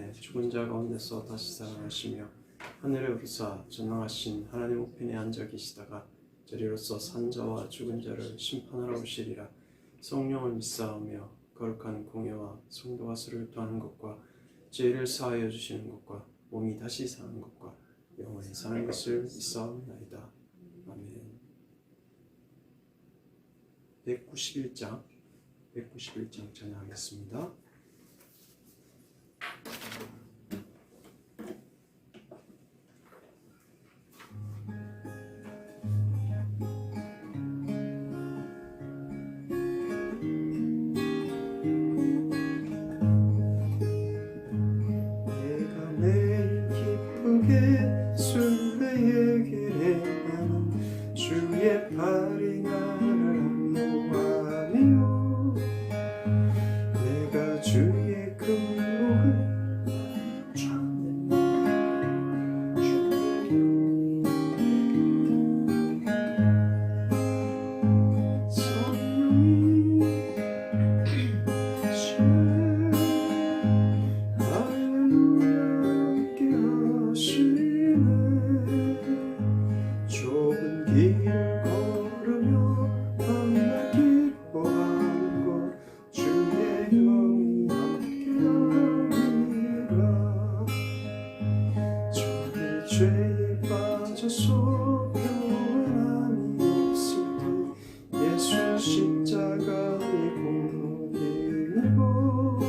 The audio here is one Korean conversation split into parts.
오심에 죽은 자 가운데서 다시 살아나시며 하늘에 오르사 전능하신 하나님 우편에 앉아 계시다가 저리로서 산 자와 죽은 자를 심판하러 오시리라. 성령을 믿사오며 거룩한 공예와 성도가 서로 도하는 것과 죄를 사하여 주시는 것과 몸이 다시 사는 것과 영원히 사는 것을 믿사옵나이다. 아멘. 191장 찬양하겠습니다. 내가 매일 기쁘게 순례의 길에 가는 주의 발이 나를 안보하며 내가 주의 금목을 좁은 길을 걸으며 밤낮 기뻐하는 것 주의 영이 함께하니라. 저의 죄에 빠져서 평안함이 없을 때 예수 십자가의 공로를 내고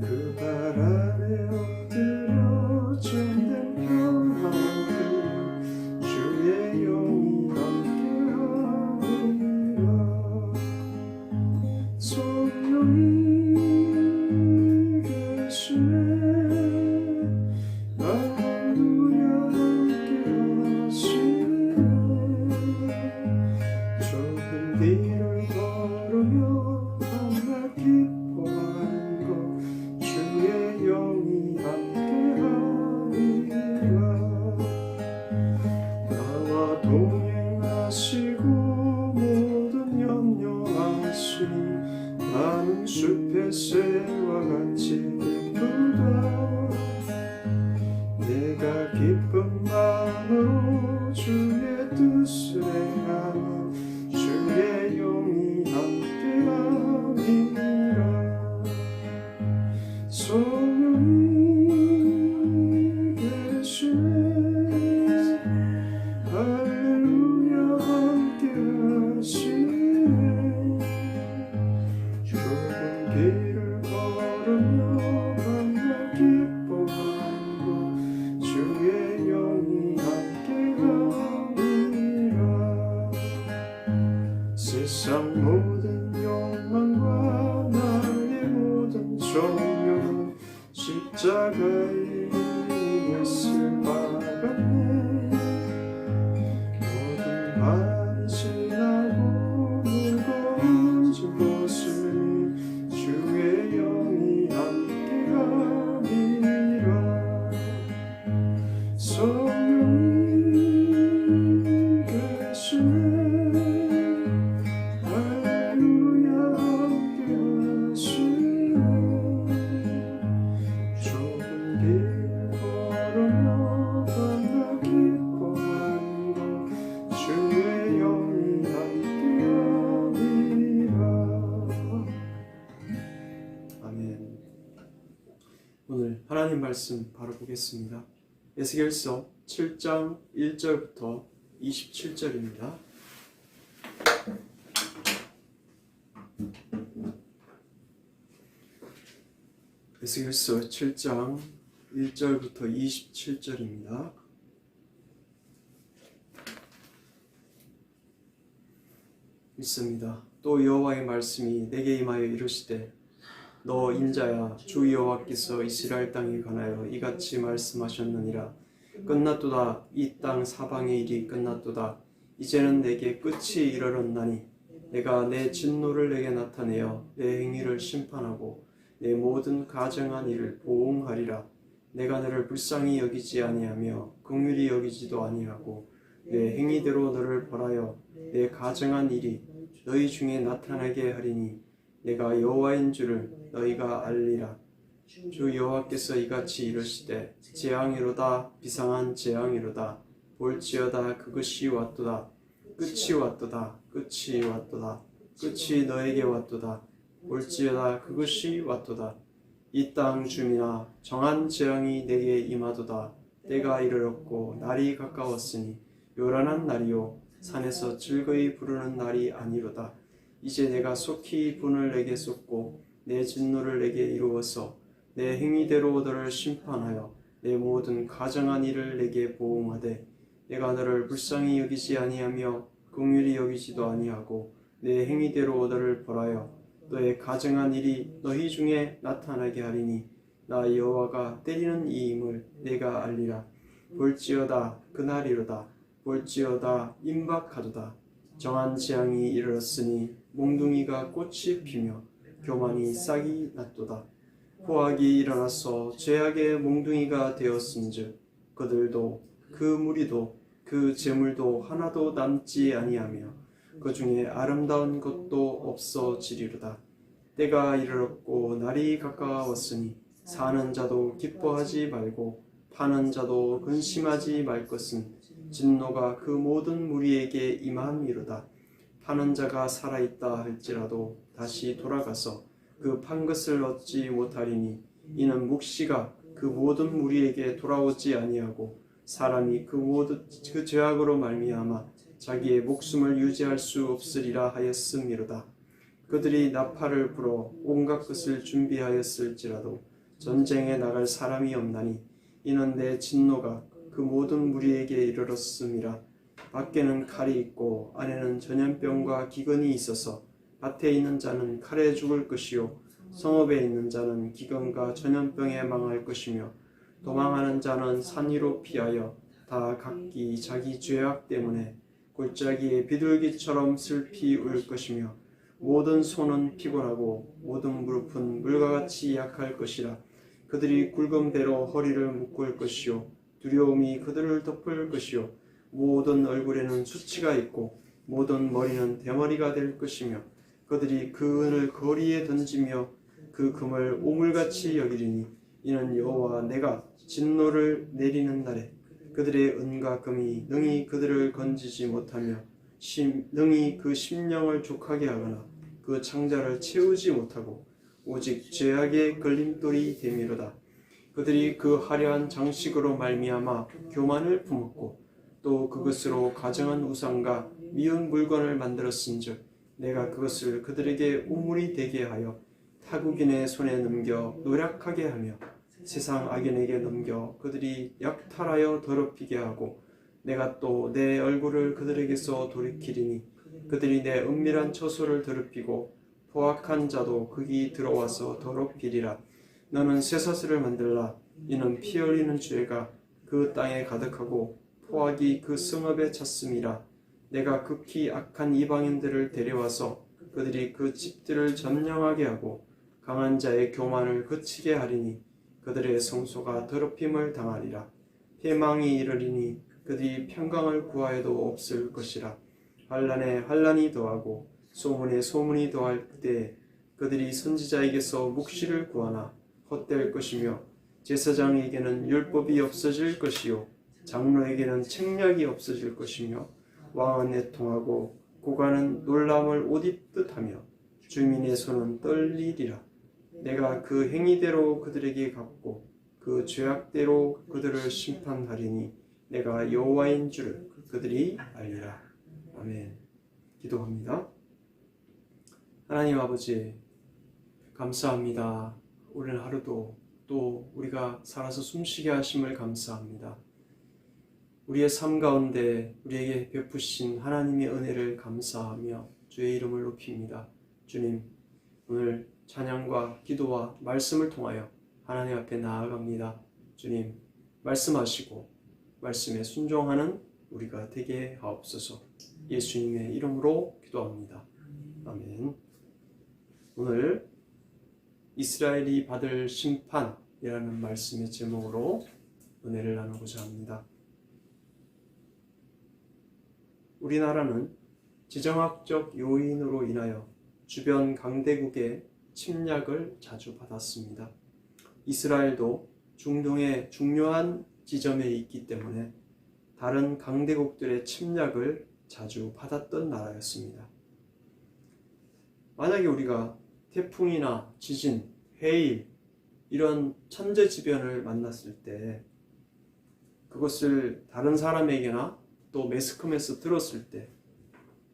그 발 아래 엎드려 참된 평안을 주의 영이 함께하니라. 성령이 계시네 할렐루야 함께하시네. 좁은 길을 걸으며 밤낮 기뻐하는 것 주의 영이 함께하니라. 나와 동행하시고 모든 염려하시니 나는 숲의 새와 같이 기쁘다. 내가 기쁜 마음으로 주의 뜻을 행하며 주의 영이 함께하니라. 성령이 계시네 할렐루야 함께하시네. 좁은 길을 걸으며 밤낮 기뻐하는 것 주의 영이 함께하니라. 세상 모든 욕망과 나의 모든 정욕은 십자가에 못을 박았네. 모든 밤이 지나고 무거운 짐벗으니 주의 영이 함께하니라. 성령이 계시네 할렐루야 함께하시네. 좁은 길을 걸으며 밤낮 기뻐하는 것 주의 영이 함께하니라. 아멘. 오늘 하나님 말씀 바로 보겠습니다. 에스겔서 7장 1절부터 27절입니다. 에스겔서 7장 1절부터 27절입니다. 읽습니다. 또 여호와의 말씀이 내게 임하여 이르시되 너 인자야 주 여호와께서 이스라엘 땅에 관하여 이같이 말씀하셨느니라. 끝났도다. 이 땅 사방의 일이 끝났도다. 이제는 내게 끝이 이르렀나니 내가 내 진노를 내게 나타내어 내 행위를 심판하고 내 모든 가증한 일을 보응하리라. 내가 너를 불쌍히 여기지 아니하며 긍휼히 여기지도 아니하고 내 행위대로 너를 벌하여 내 가증한 일이 너희 중에 나타나게 하리니 내가 여호와인 줄을 너희가 알리라. 주 여호와께서 이같이 이르시되 재앙이로다 비상한 재앙이로다 볼지어다 그것이 왔도다 끝이 왔도다 끝이 왔도다 끝이 너에게 왔도다 볼지어다 그것이 왔도다 이 땅 주민아 정한 재앙이 내게 임하도다 때가 이르렀고 날이 가까웠으니 요란한 날이요 산에서 즐거이 부르는 날이 아니로다 이제 내가 속히 분을 내게 쏟고 내 진노를 내게 이루어서 내 행위대로 너를 심판하여 내 모든 가정한 일을 내게 보응하되 내가 너를 불쌍히 여기지 아니하며 긍휼히 여기지도 아니하고 내 행위대로 너를 벌하여 너의 가정한 일이 너희 중에 나타나게 하리니 나 여호와가 때리는 이임을 내가 알리라 볼지어다 그날이로다 볼지어다 임박하도다 정한 재앙이 이르렀으니 몽둥이가 꽃이 피며 교만이 싹이 났도다 포악이 일어나서 죄악의 몽둥이가 되었은즉 그들도 그 무리도 그 재물도 하나도 남지 아니하며 그 중에 아름다운 것도 없어지리로다 때가 이르렀고 날이 가까웠으니 사는 자도 기뻐하지 말고 파는 자도 근심하지 말 것은 진노가 그 모든 무리에게 임함이로다 파는 자가 살아있다 할지라도 다시 돌아가서 그 판 것을 얻지 못하리니 이는 묵시가 그 모든 무리에게 돌아오지 아니하고 사람이 그 죄악으로 말미암아 자기의 목숨을 유지할 수 없으리라 하였음이로다 그들이 나팔을 불어 온갖 것을 준비하였을지라도 전쟁에 나갈 사람이 없나니 이는 내 진노가 그 모든 무리에게 이르렀음이라 밖에는 칼이 있고 안에는 전염병과 기근이 있어서 밭에 있는 자는 칼에 죽을 것이요 성읍에 있는 자는 기근과 전염병에 망할 것이며 도망하는 자는 산 위로 피하여 다 각기 자기 죄악 때문에 골짜기에 비둘기처럼 슬피 울 것이며 모든 손은 피곤하고 모든 무릎은 물과 같이 약할 것이라 그들이 굵은 배로 허리를 묶을 것이요 두려움이 그들을 덮을 것이요 모든 얼굴에는 수치가 있고 모든 머리는 대머리가 될 것이며 그들이 그 은을 거리에 던지며 그 금을 오물같이 여기리니 이는 여호와 내가 진노를 내리는 날에 그들의 은과 금이 능히 그들을 건지지 못하며 능히 그 심령을 족하게 하거나 그 창자를 채우지 못하고 오직 죄악의 걸림돌이 되미로다. 그들이 그 화려한 장식으로 말미암아 교만을 품었고 또 그것으로 가정한 우상과 미운 물건을 만들었은즉 내가 그것을 그들에게 우물이 되게 하여 타국인의 손에 넘겨 노략하게 하며 세상 악인에게 넘겨 그들이 약탈하여 더럽히게 하고 내가 또 내 얼굴을 그들에게서 돌이키리니 그들이 내 은밀한 처소를 더럽히고 포악한 자도 거기 들어와서 더럽히리라. 너는 쇠사슬을 만들라. 이는 피 흘리는 죄가 그 땅에 가득하고 포악이 그 성읍에 찼음이라. 내가 극히 악한 이방인들을 데려와서 그들이 그 집들을 점령하게 하고 강한 자의 교만을 그치게 하리니 그들의 성소가 더럽힘을 당하리라. 패망이 이르리니 그들이 평강을 구하여도 없을 것이라. 환난에 환난이 더하고 소문에 소문이 더할 때에 그들이 선지자에게서 묵시를 구하나 헛될 것이며 제사장에게는 율법이 없어질 것이요 장로에게는 책략이 없어질 것이며 왕은 애통하고 고관은 놀람을 옷 입듯 하며 주민의 손은 떨리리라. 내가 그 행위대로 그들에게 갚고 그 죄악대로 그들을 심판하리니 내가 여호와인 줄을 그들이 알리라. 아멘. 기도합니다. 하나님 아버지 감사합니다. 오늘 하루도 또 우리가 살아서 숨쉬게 하심을 감사합니다. 우리의 삶 가운데 우리에게 베푸신 하나님의 은혜를 감사하며 주의 이름을 높입니다. 주님, 오늘 찬양과 기도와 말씀을 통하여 하나님 앞에 나아갑니다. 주님, 말씀하시고 말씀에 순종하는 우리가 되게 하옵소서. 예수님의 이름으로 기도합니다. 아멘. 오늘 이스라엘이 받을 심판이라는 말씀의 제목으로 은혜를 나누고자 합니다. 우리나라는 지정학적 요인으로 인하여 주변 강대국의 침략을 자주 받았습니다. 이스라엘도 중동의 중요한 지점에 있기 때문에 다른 강대국들의 침략을 자주 받았던 나라였습니다. 만약에 우리가 태풍이나 지진, 해일 이런 천재지변을 만났을 때 그것을 다른 사람에게나 또 매스컴에서 들었을 때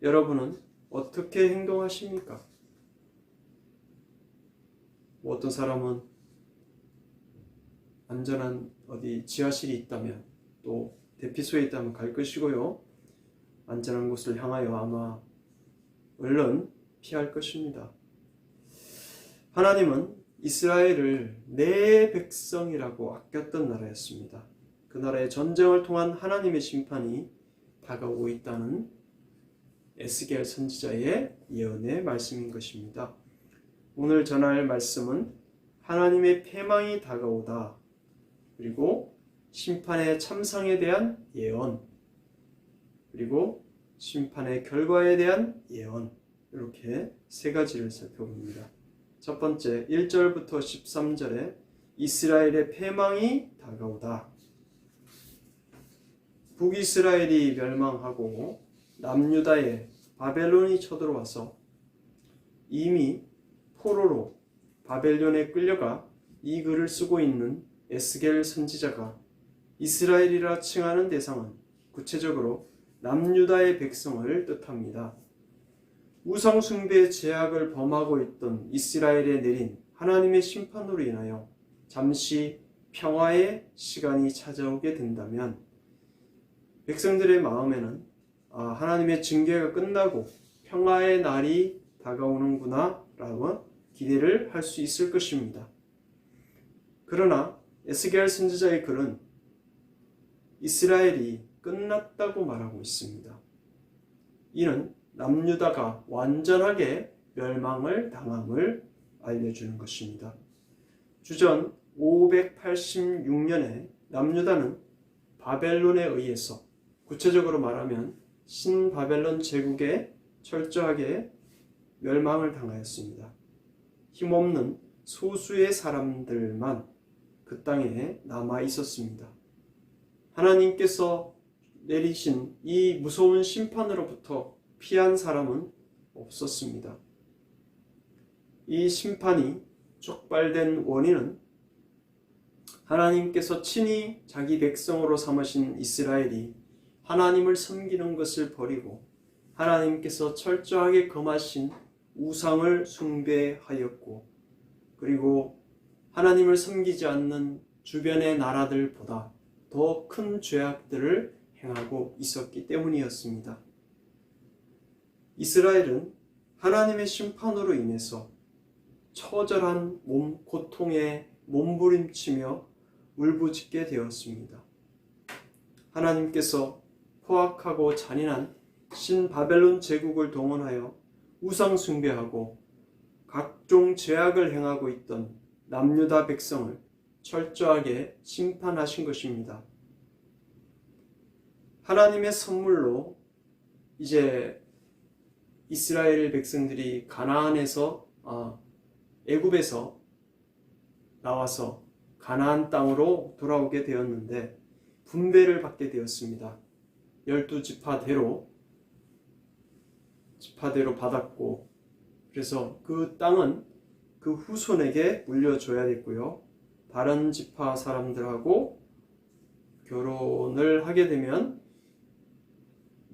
여러분은 어떻게 행동하십니까? 어떤 사람은 안전한 어디 지하실이 있다면 또 대피소에 있다면 갈 것이고요. 안전한 곳을 향하여 아마 얼른 피할 것입니다. 하나님은 이스라엘을 내 백성이라고 아꼈던 나라였습니다. 그 나라의 전쟁을 통한 하나님의 심판이 다가오고 있다는 에스겔 선지자의 예언의 말씀인 것입니다. 오늘 전할 말씀은 하나님의 패망이 다가오다, 그리고 심판의 참상에 대한 예언, 그리고 심판의 결과에 대한 예언, 이렇게 세 가지를 살펴봅니다. 첫 번째 1절부터 13절에 이스라엘의 패망이 다가오다. 북이스라엘이 멸망하고 남유다에 바벨론이 쳐들어와서 이미 포로로 바벨론에 끌려가 이 글을 쓰고 있는 에스겔 선지자가 이스라엘이라 칭하는 대상은 구체적으로 남유다의 백성을 뜻합니다. 우상 숭배의 죄악을 범하고 있던 이스라엘에 내린 하나님의 심판으로 인하여 잠시 평화의 시간이 찾아오게 된다면 백성들의 마음에는 하나님의 징계가 끝나고 평화의 날이 다가오는구나 라고 기대를 할 수 있을 것입니다. 그러나 에스겔 선지자의 글은 이스라엘이 끝났다고 말하고 있습니다. 이는 남유다가 완전하게 멸망을 당함을 알려주는 것입니다. 주전 586년에 남유다는 바벨론에 의해서, 구체적으로 말하면 신바벨론 제국에 철저하게 멸망을 당하였습니다. 힘없는 소수의 사람들만 그 땅에 남아 있었습니다. 하나님께서 내리신 이 무서운 심판으로부터 피한 사람은 없었습니다. 이 심판이 촉발된 원인은 하나님께서 친히 자기 백성으로 삼으신 이스라엘이 하나님을 섬기는 것을 버리고 하나님께서 철저하게 금하신 우상을 숭배하였고, 그리고 하나님을 섬기지 않는 주변의 나라들보다 더 큰 죄악들을 행하고 있었기 때문이었습니다. 이스라엘은 하나님의 심판으로 인해서 처절한 고통에 몸부림치며 울부짖게 되었습니다. 하나님께서 포악하고 잔인한 신바벨론 제국을 동원하여 우상 숭배하고 각종 죄악을 행하고 있던 남유다 백성을 철저하게 심판하신 것입니다. 하나님의 선물로 이제 이스라엘 백성들이 가나안에서 애굽에서 나와서 가나안 땅으로 돌아오게 되었는데 분배를 받게 되었습니다. 12지파대로 받았고, 그래서 그 땅은 그 후손에게 물려줘야 됐고요. 다른 지파 사람들하고 결혼을 하게 되면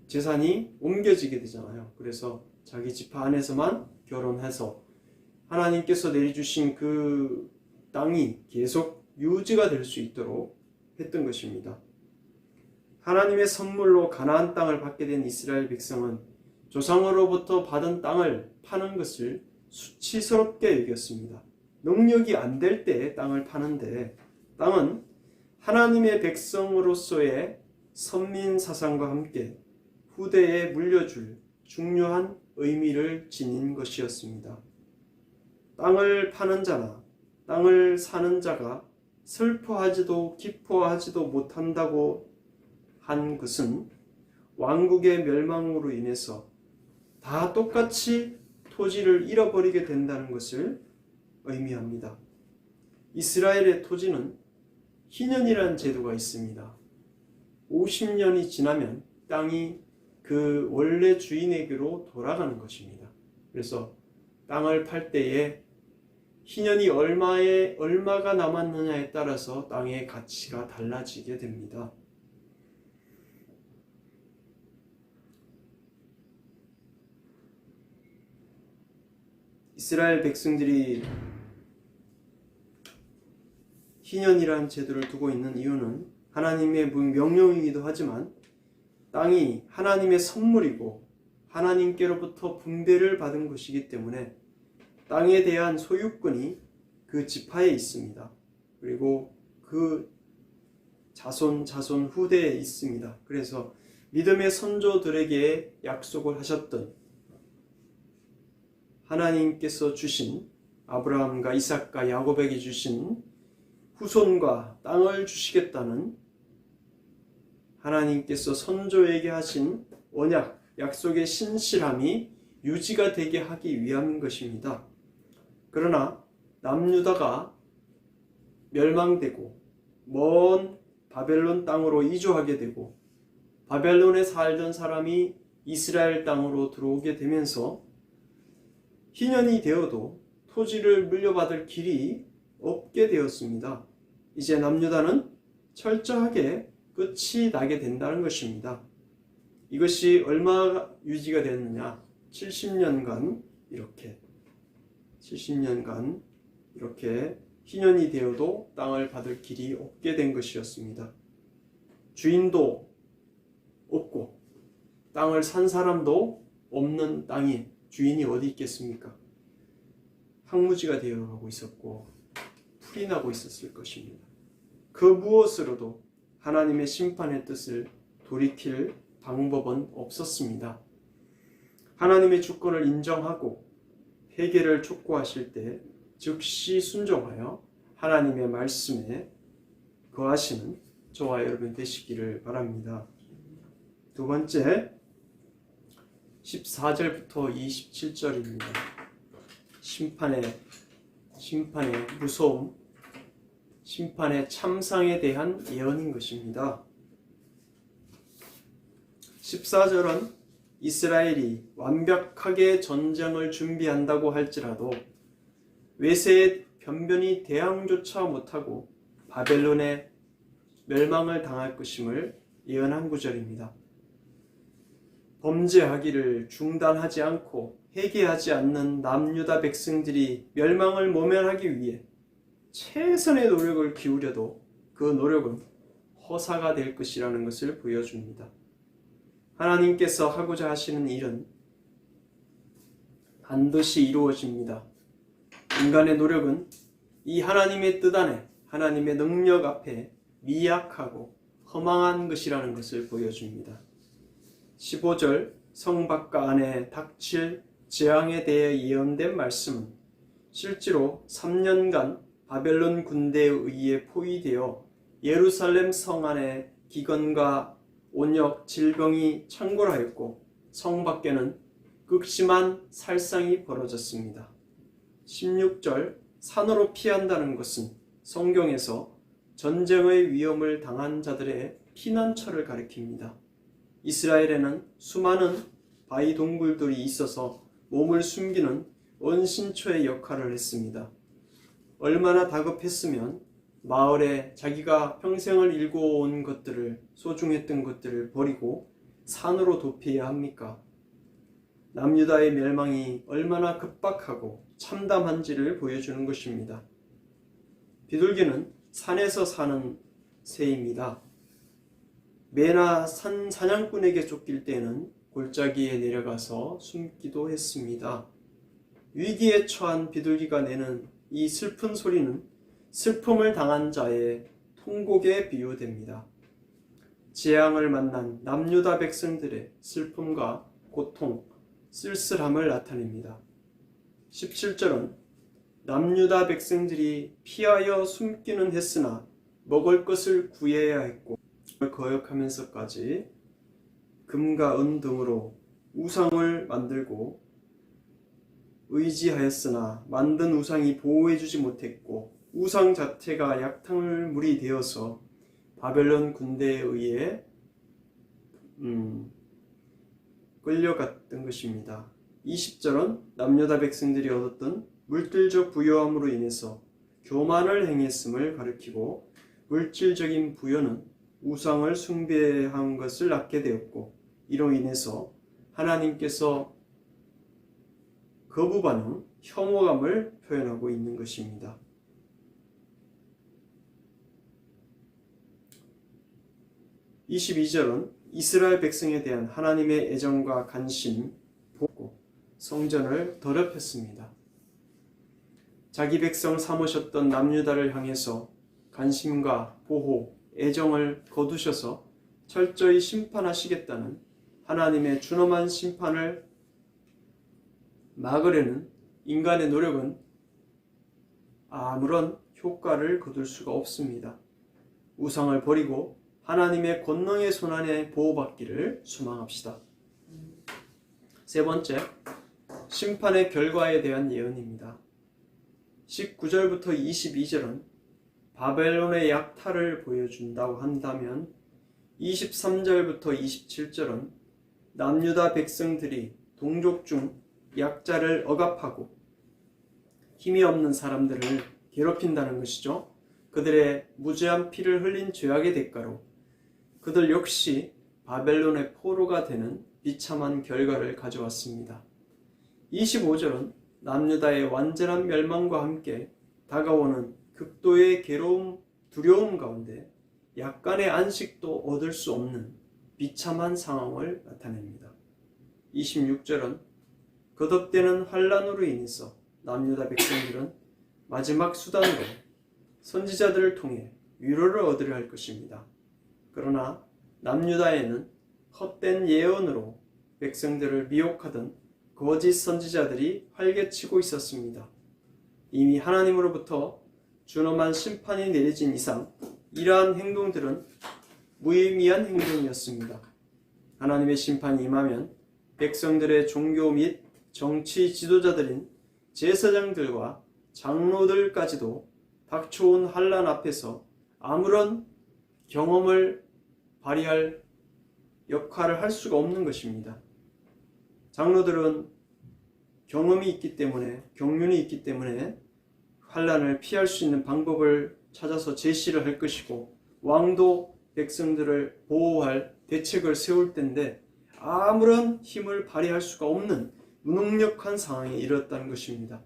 재산이 옮겨지게 되잖아요. 그래서 자기 지파 안에서만 결혼해서 하나님께서 내려주신 그 땅이 계속 유지가 될 수 있도록 했던 것입니다. 하나님의 선물로 가나안 땅을 받게 된 이스라엘 백성은 조상으로부터 받은 땅을 파는 것을 수치스럽게 여겼습니다. 능력이 안 될 때 땅을 파는데, 땅은 하나님의 백성으로서의 선민 사상과 함께 후대에 물려줄 중요한 의미를 지닌 것이었습니다. 땅을 파는 자나 땅을 사는 자가 슬퍼하지도 기뻐하지도 못한다고 한 것은 왕국의 멸망으로 인해서 다 똑같이 토지를 잃어버리게 된다는 것을 의미합니다. 이스라엘의 토지는 희년이라는 제도가 있습니다. 50년이 지나면 땅이 그 원래 주인에게로 돌아가는 것입니다. 그래서 땅을 팔 때에 희년이 얼마가 남았느냐에 따라서 땅의 가치가 달라지게 됩니다. 이스라엘 백성들이 희년이라는 제도를 두고 있는 이유는 하나님의 명령이기도 하지만 땅이 하나님의 선물이고 하나님께로부터 분배를 받은 것이기 때문에 땅에 대한 소유권이 그 지파에 있습니다. 그리고 그 자손 후대에 있습니다. 그래서 믿음의 선조들에게 약속을 하셨던 하나님께서 주신 아브라함과 이삭과 야곱에게 주신 후손과 땅을 주시겠다는 하나님께서 선조에게 하신 언약, 약속의 신실함이 유지가 되게 하기 위함인 것입니다. 그러나 남유다가 멸망되고 먼 바벨론 땅으로 이주하게 되고 바벨론에 살던 사람이 이스라엘 땅으로 들어오게 되면서 희년이 되어도 토지를 물려받을 길이 없게 되었습니다. 이제 남유다는 철저하게 끝이 나게 된다는 것입니다. 이것이 얼마 유지가 됐느냐? 70년간 이렇게 희년이 되어도 땅을 받을 길이 없게 된 것이었습니다. 주인도 없고 땅을 산 사람도 없는 땅이 주인이 어디 있겠습니까? 황무지가 되어가고 있었고 풀이 나고 있었을 것입니다. 그 무엇으로도 하나님의 심판의 뜻을 돌이킬 방법은 없었습니다. 하나님의 주권을 인정하고 회개를 촉구하실 때 즉시 순종하여 하나님의 말씀에 거하시는 저와 여러분 되시기를 바랍니다. 두 번째, 14절부터 27절입니다. 심판의 무서움, 심판의 참상에 대한 예언인 것입니다. 14절은 이스라엘이 완벽하게 전쟁을 준비한다고 할지라도 외세의 변변이 대항조차 못하고 바벨론의 멸망을 당할 것임을 예언한 구절입니다. 범죄하기를 중단하지 않고 회개하지 않는 남유다 백성들이 멸망을 모면하기 위해 최선의 노력을 기울여도 그 노력은 허사가 될 것이라는 것을 보여줍니다. 하나님께서 하고자 하시는 일은 반드시 이루어집니다. 인간의 노력은 이 하나님의 뜻 안에, 하나님의 능력 앞에 미약하고 허망한 것이라는 것을 보여줍니다. 15절 성 밖과 안에 닥칠 재앙에 대해 예언된 말씀은 실제로 3년간 바벨론 군대에 의해 포위되어 예루살렘 성 안에 기근과 온역, 질병이 창궐하였고 성 밖에는 극심한 살상이 벌어졌습니다. 16절 산으로 피한다는 것은 성경에서 전쟁의 위험을 당한 자들의 피난처를 가리킵니다. 이스라엘에는 수많은 바위 동굴들이 있어서 몸을 숨기는 은신처의 역할을 했습니다. 얼마나 다급했으면 마을에 자기가 평생을 일궈온 것들을, 소중했던 것들을 버리고 산으로 도피해야 합니까? 남유다의 멸망이 얼마나 급박하고 참담한지를 보여주는 것입니다. 비둘기는 산에서 사는 새입니다. 매나 사냥꾼에게 쫓길 때는 골짜기에 내려가서 숨기도 했습니다. 위기에 처한 비둘기가 내는 이 슬픈 소리는 슬픔을 당한 자의 통곡에 비유됩니다. 재앙을 만난 남유다 백성들의 슬픔과 고통, 쓸쓸함을 나타냅니다. 17절은 남유다 백성들이 피하여 숨기는 했으나 먹을 것을 구해야 했고 거역하면서까지 금과 은 등으로 우상을 만들고 의지하였으나 만든 우상이 보호해주지 못했고 우상 자체가 약탈물이 되어서 바벨론 군대에 의해 끌려갔던 것입니다. 20절은 남유다 백성들이 얻었던 물질적 부요함으로 인해서 교만을 행했음을 가리키고, 물질적인 부요는 우상을 숭배한 것을 낳게 되었고, 이로 인해서 하나님께서 거부 반응, 혐오감을 표현하고 있는 것입니다. 22절은 이스라엘 백성에 대한 하나님의 애정과 관심, 보고 성전을 더럽혔습니다. 자기 백성 삼으셨던 남유다를 향해서 관심과 보호, 애정을 거두셔서 철저히 심판하시겠다는 하나님의 준엄한 심판을 막으려는 인간의 노력은 아무런 효과를 거둘 수가 없습니다. 우상을 버리고 하나님의 권능의 손안에 보호받기를 소망합시다. 세 번째, 심판의 결과에 대한 예언입니다. 19절부터 22절은 바벨론의 약탈을 보여준다고 한다면, 23절부터 27절은 남유다 백성들이 동족 중 약자를 억압하고 힘이 없는 사람들을 괴롭힌다는 것이죠. 그들의 무죄한 피를 흘린 죄악의 대가로 그들 역시 바벨론의 포로가 되는 비참한 결과를 가져왔습니다. 25절은 남유다의 완전한 멸망과 함께 다가오는 극도의 괴로움, 두려움 가운데 약간의 안식도 얻을 수 없는 비참한 상황을 나타냅니다. 26절은 거듭되는 환란으로 인해서 남유다 백성들은 마지막 수단으로 선지자들을 통해 위로를 얻으려 할 것입니다. 그러나 남유다에는 헛된 예언으로 백성들을 미혹하던 거짓 선지자들이 활개치고 있었습니다. 이미 하나님으로부터 준엄한 심판이 내려진 이상 이러한 행동들은 무의미한 행동이었습니다. 하나님의 심판이 임하면 백성들의 종교 및 정치 지도자들인 제사장들과 장로들까지도 닥쳐온 환난 앞에서 아무런 경험을 발휘할 역할을 할 수가 없는 것입니다. 장로들은 경험이 있기 때문에, 경륜이 있기 때문에 환난을 피할 수 있는 방법을 찾아서 제시를 할 것이고, 왕도 백성들을 보호할 대책을 세울 텐데 아무런 힘을 발휘할 수가 없는 무능력한 상황에 이르렀다는 것입니다.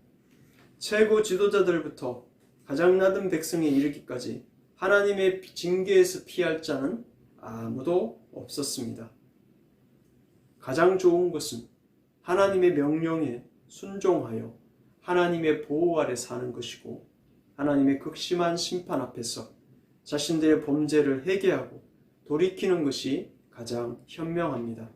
최고 지도자들부터 가장 낮은 백성에 이르기까지 하나님의 징계에서 피할 자는 아무도 없었습니다. 가장 좋은 것은 하나님의 명령에 순종하여 하나님의 보호 아래 사는 것이고, 하나님의 극심한 심판 앞에서 자신들의 범죄를 회개하고 돌이키는 것이 가장 현명합니다.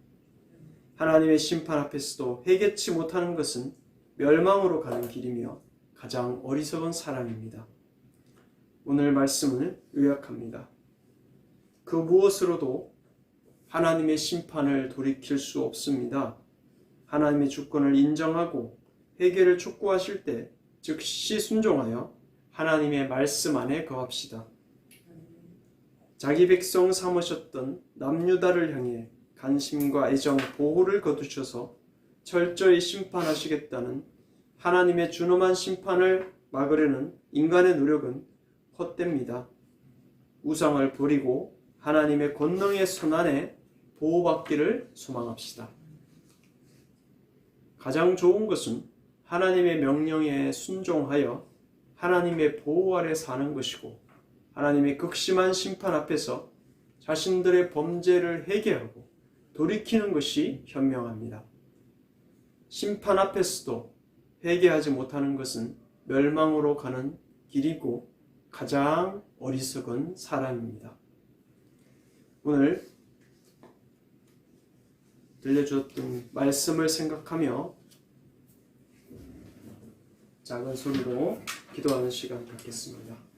하나님의 심판 앞에서도 회개치 못하는 것은 멸망으로 가는 길이며 가장 어리석은 사람입니다. 오늘 말씀을 요약합니다. 그 무엇으로도 하나님의 심판을 돌이킬 수 없습니다. 하나님의 주권을 인정하고 회개를 촉구하실 때 즉시 순종하여 하나님의 말씀 안에 거합시다. 자기 백성 삼으셨던 남유다를 향해 관심과 애정, 보호를 거두셔서 철저히 심판하시겠다는 하나님의 준엄한 심판을 막으려는 인간의 노력은 헛됩니다. 우상을 버리고 하나님의 권능의 손안에 보호받기를 소망합시다. 가장 좋은 것은 하나님의 명령에 순종하여 하나님의 보호 아래 사는 것이고, 하나님의 극심한 심판 앞에서 자신들의 범죄를 회개하고 돌이키는 것이 현명합니다. 심판 앞에서도 회개하지 못하는 것은 멸망으로 가는 길이고 가장 어리석은 사람입니다. 오늘 들려주었던 말씀을 생각하며 작은 소리로 기도하는 시간 갖겠습니다.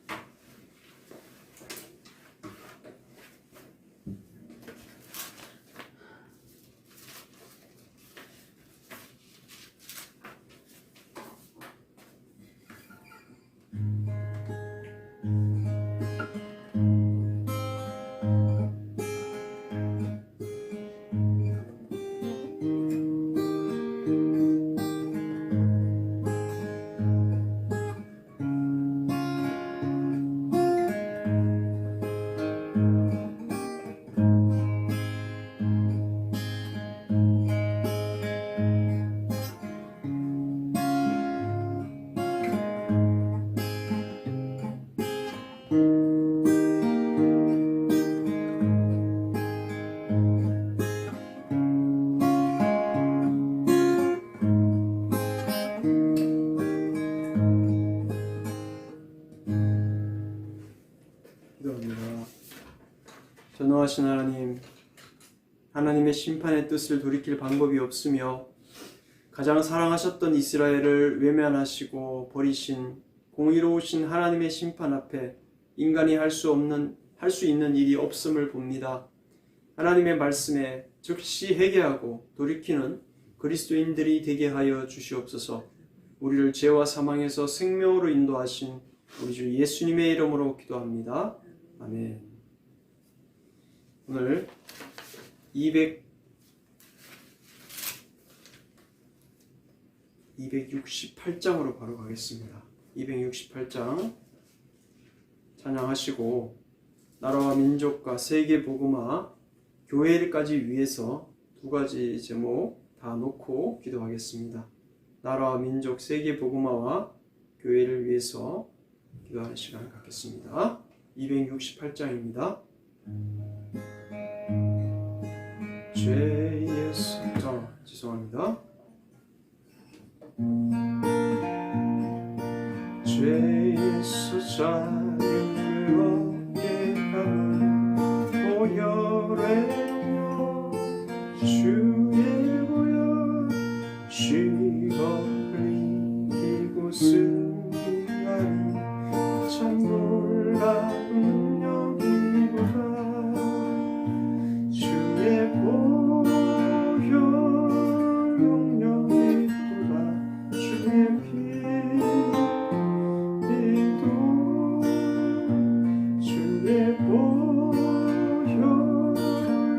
기도합니다. 전능하신 하나님, 하나님의 심판의 뜻을 돌이킬 방법이 없으며 가장 사랑하셨던 이스라엘을 외면하시고 버리신 공의로우신 하나님의 심판 앞에 인간이 할 수 있는 일이 없음을 봅니다. 하나님의 말씀에 즉시 회개하고 돌이키는 그리스도인들이 되게 하여 주시옵소서. 우리를 죄와 사망에서 생명으로 인도하신 우리 주 예수님의 이름으로 기도합니다. 아멘. 오늘 268장으로 바로 가겠습니다. 268장 찬양하시고 나라와 민족과 세계 복음화 교회를까지 위해서 두 가지 제목 다 놓고 기도하겠습니다. 나라와 민족 세계 복음화와 교회를 위해서 기도하는 시간을 갖겠습니다. 268장입니다. 죄에서 자유를 얻게 하는 보혈의 주의 보혈 시험을 이기고 승리하니 참 놀라운 능력이로다. 주의 보혈 능력이로다. 주의 주의 보혈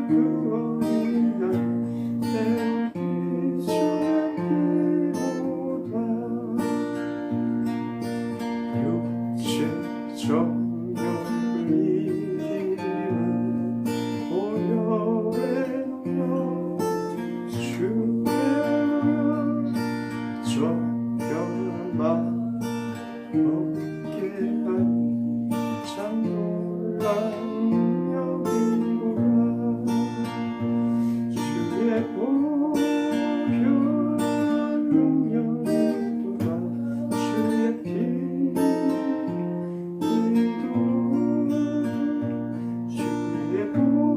그 어린양 내 주옵기로다. 육체 정욕을 이기는 보혈의 능력 주의 정결한 마음 얻게 하니 참 놀라운 능력이로다. 주의 보혈 능력이로다. 주의 피도 주의 보혈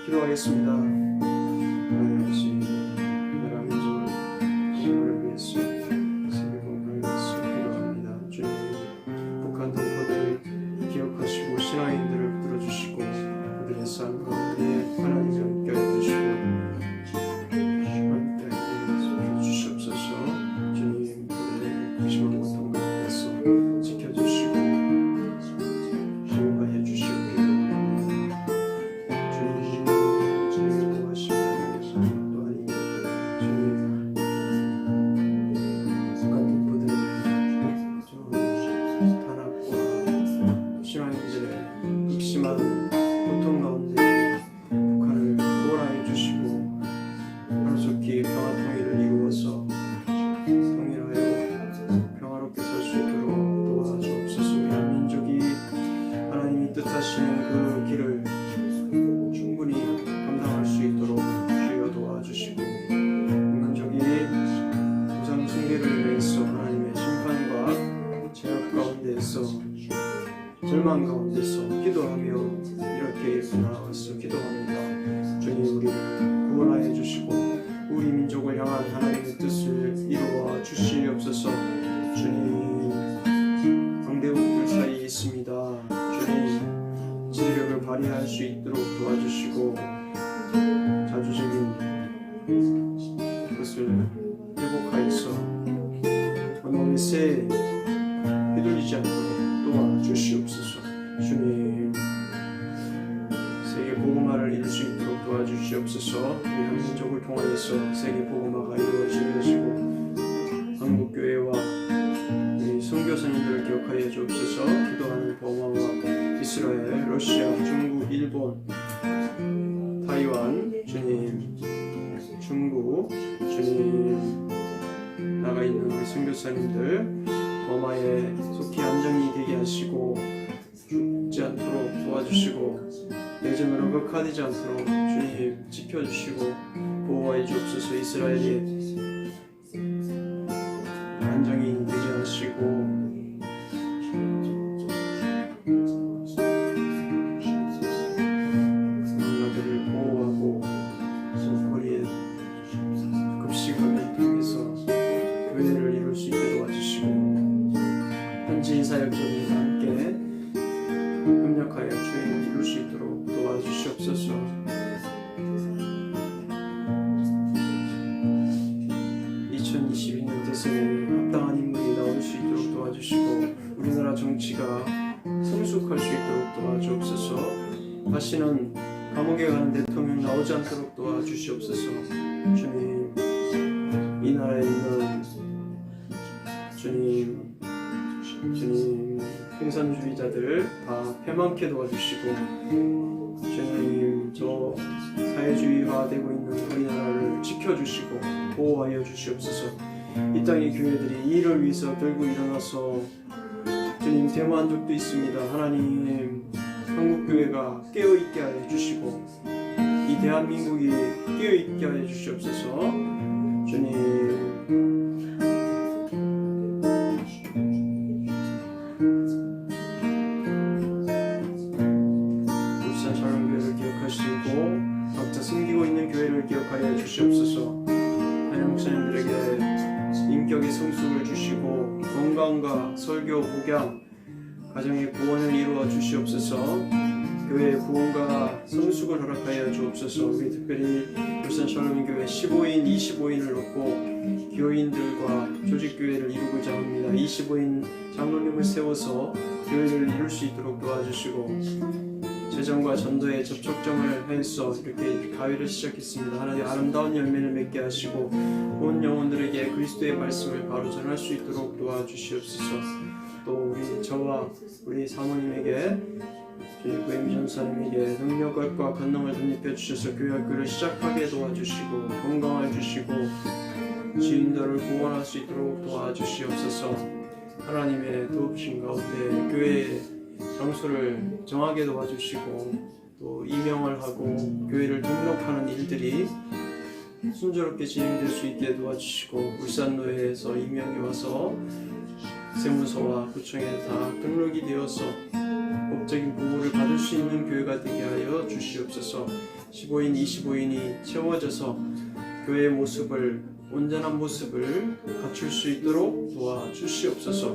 기도하겠습니다. 하나님 아버지, 나라 민족을 세계를 위해서 세계복음을 위해서 기도합니다. 주님, 북한 동포들을 기억하시고 신앙인들을 붙들어주시고 그들의 삶 가운데 하나님을 함께 해주시고 주시옵소서. 주님, 그들의 무심한 고통 가운데서 지켜주시고 보호해 주시옵기를 신앙인들의 심한 고통 가운데 북한을 구원하여 주시고 하루속히 평화 통일을 이루어서 통일하여 평화롭게 살 수 있도록 도와주옵소서. 우리 한민족이 하나님이 뜻하시는 그 길을 충분히 감당할 수 있도록 주여 도와주시고 민족이 우상 숭배를 인해서 하나님의 심판과 제약 가운데서 절망 가운데서 기도하며 이렇게 나와서 기도합니다. 주님 우리를 구원하여 주시고 우리 민족을 향한 하나님의 뜻을 이루어 주시옵소서. 주님 강대국들 사이에 있습니다. 주님 지혜력을 발휘할 수 있도록 도와주시고 자주적인 것을 회복하여서 언어의 새에 휘둘리지 않도록 도와주시옵소서. 주님 세계 복음화를 이룰 수 있도록 도와주시옵소서. 우리 한민족을 통하여서 세계 복음화가 이루어지게 하시고 한국교회와 우리 선교사님들을 기억하여 주옵소서. 기도하는 범아와 이스라엘, 러시아, 중국, 일본, 타이완, 주님, 중국, 주님 나가 있는 우리 선교사님들 범아에 속히 안정이 되게 하시고 죽지 않도록 도와주시고 내전으로 극화되지 않도록 주님 지켜주시고 보호해 주옵소서. 이스라엘이 안정이 되게 하시고 나라들을 보호하고 소코리에 급식을 통해서 교회를 이룰 수 있게 도와주시고 현지인 사역자들과 함께 협력하여 주님을 이룰 수 있도록 도와주시옵소서. 2022년 대선에 합당한 인물이 나올 수 있도록 도와주시고 우리나라 정치가 성숙할 수 있도록 도와주옵소서. 다시는 감옥에 가는 대통령 나오지 않도록 도와주시옵소서. 주님 이 나라에 있는 주님 생산주의자들 다 패망케 도와주시고 주님 저 사회주의화되고 있는 우리나라를 지켜주시고 보호하여 주시옵소서. 이 땅의 교회들이 이를 위해서 들고 일어나서 주님 데모한 적도 있습니다. 하나님 한국교회가 깨어있게 하여 주시고 이 대한민국이 깨어있게 하여 주시옵소서. 주님 울산 샬롬교회를 기억하시고 각자 섬기고 있는 교회를 기억하여 주시옵소서. 하나님 목사님들에게 인격의 성숙을 주시고 건강과 설교, 목양, 가정의 구원을 이루어 주시옵소서. 교회의 부흥과 성숙을 허락하여 주옵소서. 우리 특별히 울산 샬롬교회 15인, 25인을 놓고 교인들과 조직교회를 이루고자 합니다. 25인 장로님을 세워서 교회를 이룰 수 있도록 도와주시고 재정과 전도의 접촉점을 해서 이렇게 가위를 시작했습니다. 하나님 아름다운 열매를 맺게 하시고 온 영혼들에게 그리스도의 말씀을 바로 전할 수 있도록 도와주시옵소서. 또 우리 저와 우리 사모님에게 주님 구혜미 전사님에게 능력과 권능을 덧입혀 주셔서 교회 학교를 시작하게 도와주시고 건강을 주시고 지인들을 구원할 수 있도록 도와주시옵소서. 하나님의 도우심 가운데 교회의 장소를 정하게 도와주시고 또 임명을 하고 교회를 등록하는 일들이 순조롭게 진행될 수 있게 도와주시고 울산노회에서 임명이 와서 세무서와 구청에 다 등록이 되어서 법적인 보호를 받을 수 있는 교회가 되게 하여 주시옵소서. 15인, 25인이 채워져서 교회의 모습을 온전한 모습을 갖출 수 있도록 도와주시옵소서.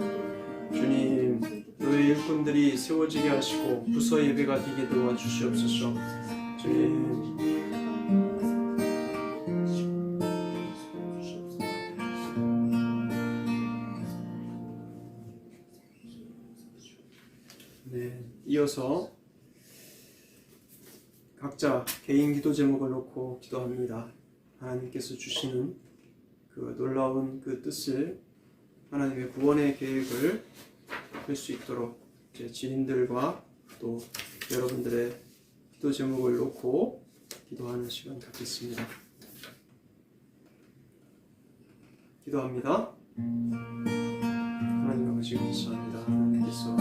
주님 교회 일꾼들이 세워지게 하시고 부서 예배가 되게 도와주시옵소서. 주님 이어서 각자 개인 기도 제목을 놓고 기도합니다. 하나님께서 주시는 그 놀라운 그 뜻을 하나님의 구원의 계획을 할 수 있도록 제 지인들과 또 여러분들의 기도 제목을 놓고 기도하는 시간 갖겠습니다. 기도합니다. 하나님 아버지 감사합니다. 하나님께서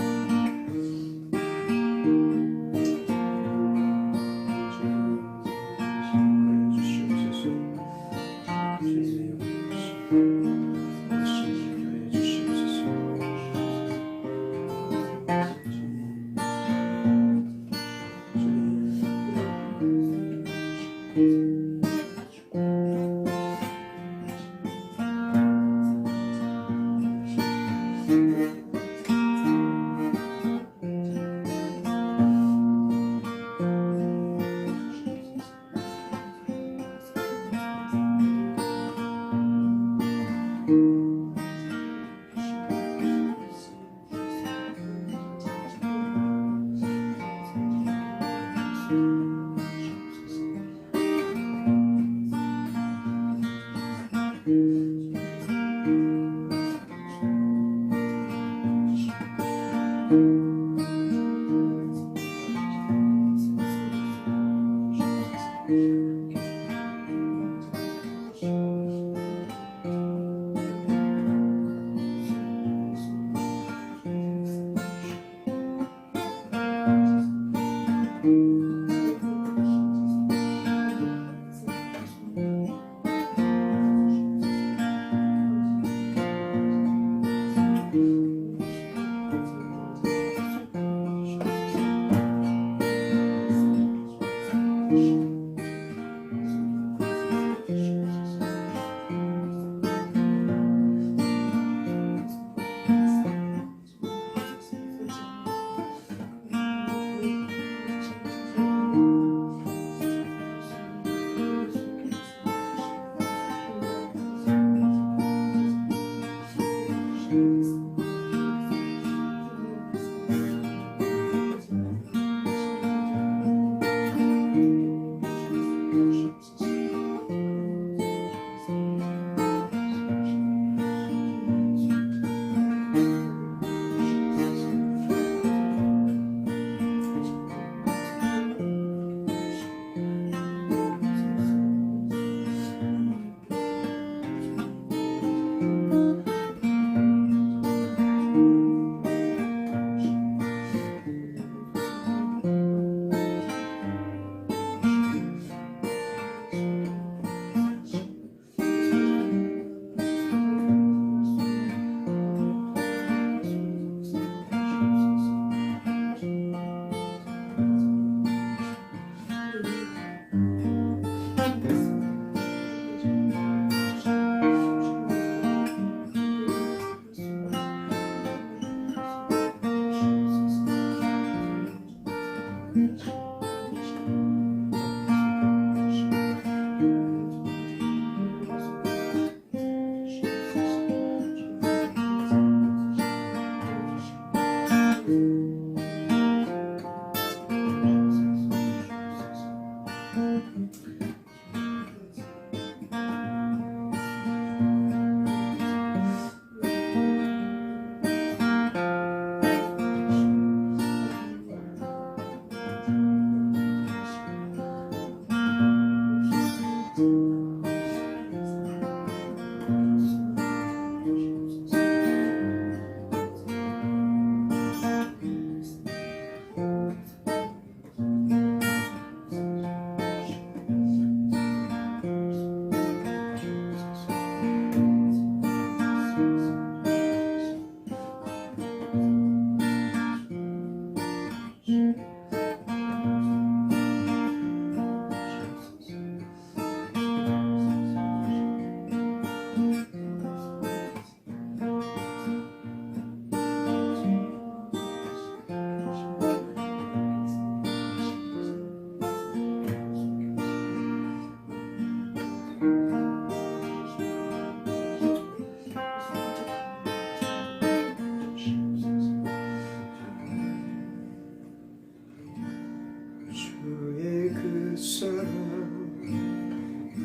사랑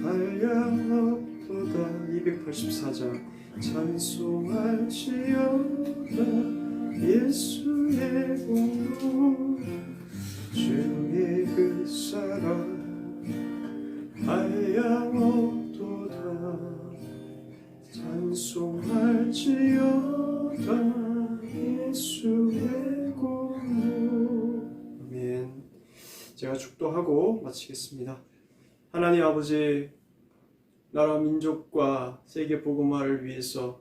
한량없도다 284장 찬송할지어다 예수의 공로 주 제가 축도하고 마치겠습니다. 하나님 아버지, 나라 민족과 세계 복음화를 위해서,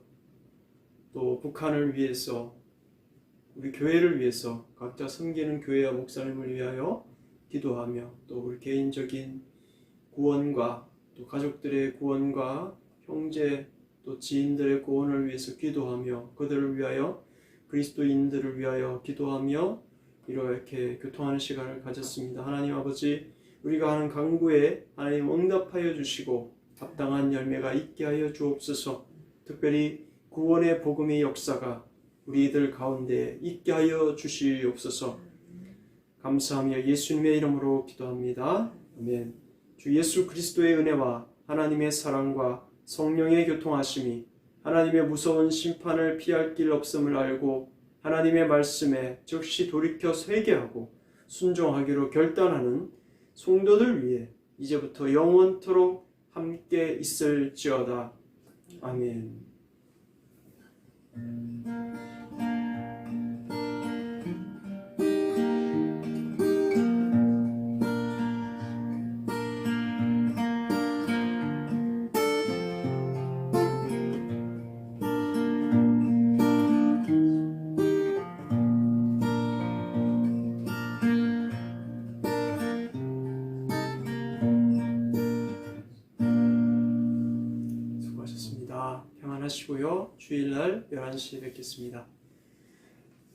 또 북한을 위해서, 우리 교회를 위해서 각자 섬기는 교회와 목사님을 위하여 기도하며, 또 우리 개인적인 구원과 또 가족들의 구원과 형제 또 지인들의 구원을 위해서 기도하며, 그들을 위하여, 그리스도인들을 위하여 기도하며 이렇게 교통하는 시간을 가졌습니다. 하나님 아버지, 우리가 하는 간구에 하나님 응답하여 주시고 합당한 열매가 있게 하여 주옵소서. 특별히 구원의 복음의 역사가 우리들 가운데 있게 하여 주시옵소서. 감사하며 예수님의 이름으로 기도합니다. 아멘. 주 예수 그리스도의 은혜와 하나님의 사랑과 성령의 교통하심이, 하나님의 무서운 심판을 피할 길 없음을 알고 하나님의 말씀에 즉시 돌이켜 회개하고 순종하기로 결단하는 성도들 위해 이제부터 영원토록 함께 있을지어다. 아멘. 수고하셨습니다. 평안하시고요. 주일날 11시에 뵙겠습니다.